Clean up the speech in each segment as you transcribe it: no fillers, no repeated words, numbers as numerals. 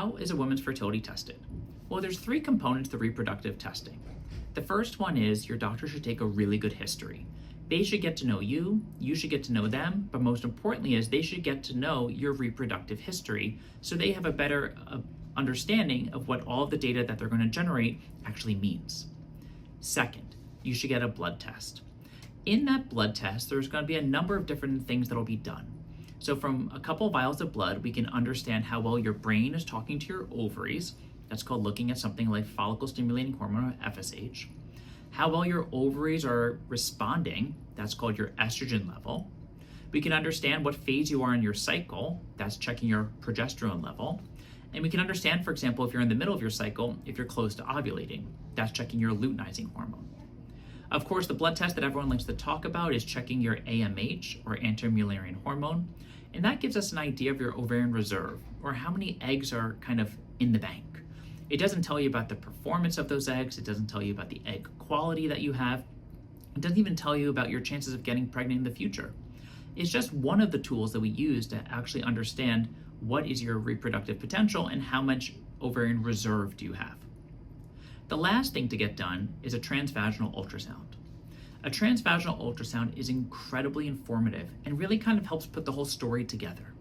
How is a woman's fertility tested? Well, there's three components to reproductive testing. The first one is your doctor should take a really good history. They should get to know you should get to know them, but most importantly is they should get to know your reproductive history so they have a better understanding of what all of the data that they're going to generate actually means. Second, you should get a blood test. In that blood test, there's going to be a number of different things that will be done. So from a couple vials of blood, we can understand how well your brain is talking to your ovaries. That's called looking at something like follicle stimulating hormone, or FSH. How well your ovaries are responding. That's called your estrogen level. We can understand what phase you are in your cycle. That's checking your progesterone level. And we can understand, for example, if you're in the middle of your cycle, if you're close to ovulating. That's checking your luteinizing hormone. Of course, the blood test that everyone likes to talk about is checking your AMH, or anti-Mullerian hormone. And that gives us an idea of your ovarian reserve, or how many eggs are kind of in the bank. It doesn't tell you about the performance of those eggs. It doesn't tell you about the egg quality that you have. It doesn't even tell you about your chances of getting pregnant in the future. It's just one of the tools that we use to actually understand what is your reproductive potential and how much ovarian reserve do you have. The last thing to get done is a transvaginal ultrasound. A transvaginal ultrasound is incredibly informative and really kind of helps put the whole story together.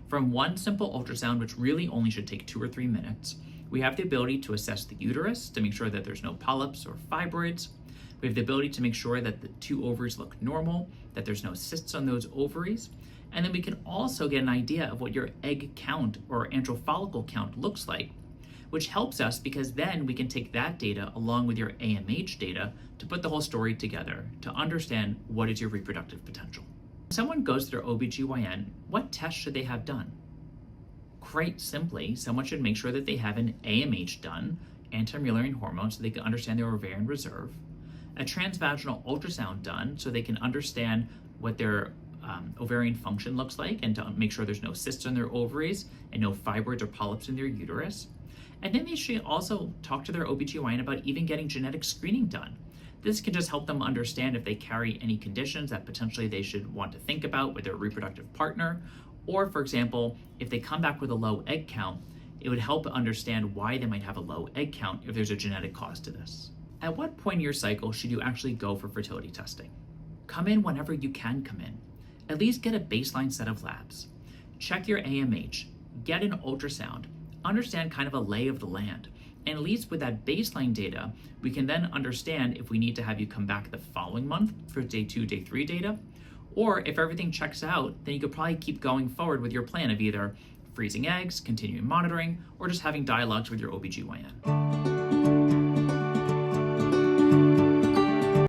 From one simple ultrasound, which really only should take 2 or 3 minutes, we have the ability to assess the uterus to make sure that there's no polyps or fibroids. We have the ability to make sure that the 2 ovaries look normal, that there's no cysts on those ovaries. And then we can also get an idea of what your egg count or antral follicle count looks like, which helps us because then we can take that data along with your AMH data to put the whole story together to understand what is your reproductive potential. When someone goes to their OBGYN, what tests should they have done? Quite simply, someone should make sure that they have an AMH done, anti-Mullerian hormone, so they can understand their ovarian reserve, a transvaginal ultrasound done so they can understand what their ovarian function looks like and to make sure there's no cysts on their ovaries and no fibroids or polyps in their uterus. And then they should also talk to their OBGYN about even getting genetic screening done. This can just help them understand if they carry any conditions that potentially they should want to think about with their reproductive partner. Or, for example, if they come back with a low egg count, it would help understand why they might have a low egg count if there's a genetic cause to this. At what point in your cycle should you actually go for fertility testing? Come in whenever you can come in. At least get a baseline set of labs. Check your AMH, get an ultrasound, understand kind of a lay of the land. And at least with that baseline data, we can then understand if we need to have you come back the following month for day 2, day 3 data, or if everything checks out, then you could probably keep going forward with your plan of either freezing eggs, continuing monitoring, or just having dialogues with your OBGYN.